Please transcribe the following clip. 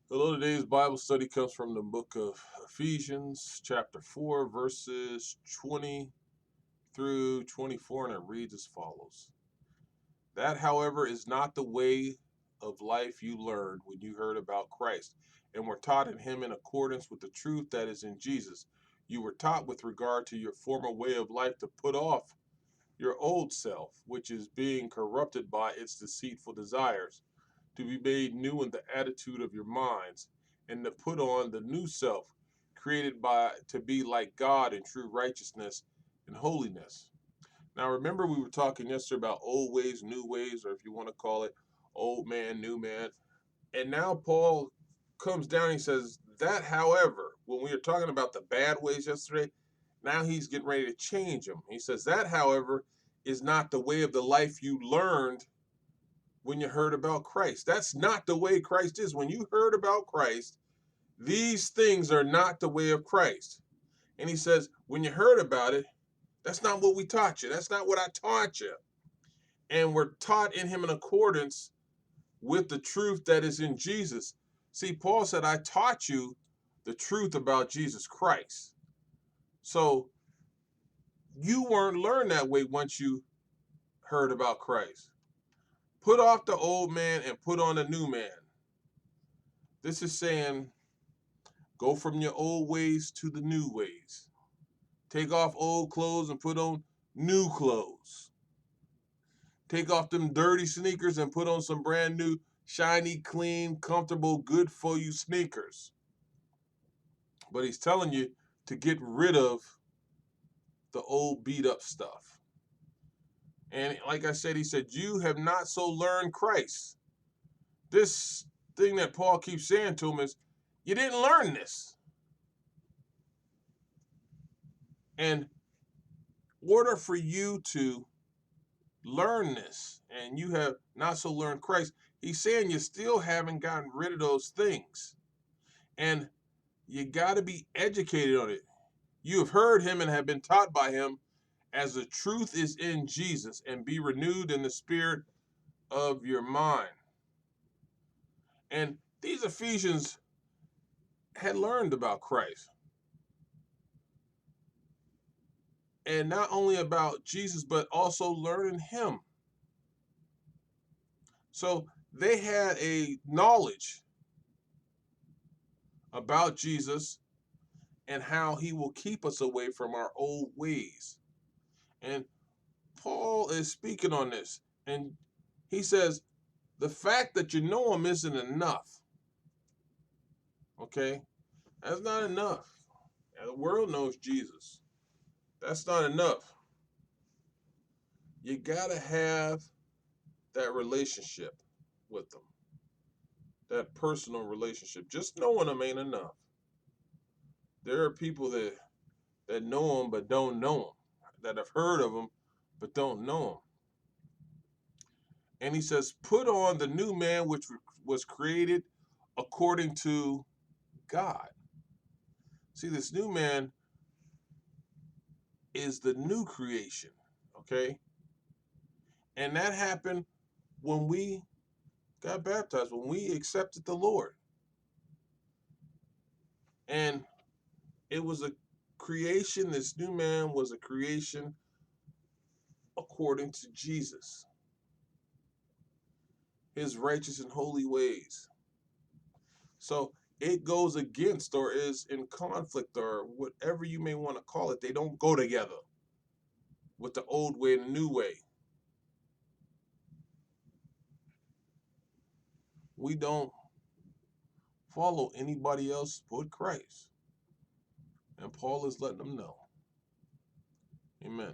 Hello, today's Bible study comes from the book of Ephesians, chapter 4, verses 20 through 24, and it reads as follows. That, however, is not the way of life you learned when you heard about Christ and were taught in him in accordance with the truth that is in Jesus. You were taught with regard to your former way of life to put off your old self, which is being corrupted by its deceitful desires, to be made new in the attitude of your minds, and to put on the new self, created by to be like God in true righteousness and holiness. Now remember we were talking yesterday about old ways, new ways, or if you want to call it old man, new man. And now Paul comes down and he says, that however, when we were talking about the bad ways yesterday, now he's getting ready to change them. He says, that however is not the way of the life you learned when you heard about Christ. That's not the way Christ is. When you heard about Christ, these things are not the way of Christ. And he says, when you heard about it, that's not what we taught you. That's not what I taught you. And we're taught in him in accordance with the truth that is in Jesus. See, Paul said, I taught you the truth about Jesus Christ. So you weren't learned that way once you heard about Christ. Put off the old man and put on the new man. This is saying, go from your old ways to the new ways. Take off old clothes and put on new clothes. Take off them dirty sneakers and put on some brand new, shiny, clean, comfortable, good for you sneakers. But he's telling you to get rid of the old beat up stuff. And like I said, he said, you have not so learned Christ. This thing that Paul keeps saying to him is, you didn't learn this. And in order for you to learn this and you have not so learned Christ, he's saying you still haven't gotten rid of those things. And you got to be educated on it. You have heard him and have been taught by him as the truth is in Jesus, and be renewed in the spirit of your mind. And these Ephesians had learned about Christ. And not only about Jesus, but also learning him. So they had a knowledge about Jesus and how he will keep us away from our old ways. And Paul is speaking on this. And he says, the fact that you know him isn't enough. Okay? That's not enough. And the world knows Jesus. That's not enough. You got to have that relationship with them. That personal relationship. Just knowing them ain't enough. There are people that know him but don't know him. That have heard of him but don't know him. And he says, put on the new man which was created according to God. See, this new man is the new creation, okay? And that happened when we got baptized, when we accepted the Lord. And it was a creation, this new man was a creation according to Jesus, his righteous and holy ways. So it goes against or is in conflict or whatever you may want to call it. They don't go together with the old way and the new way. We don't follow anybody else but Christ. And Paul is letting them know. Amen.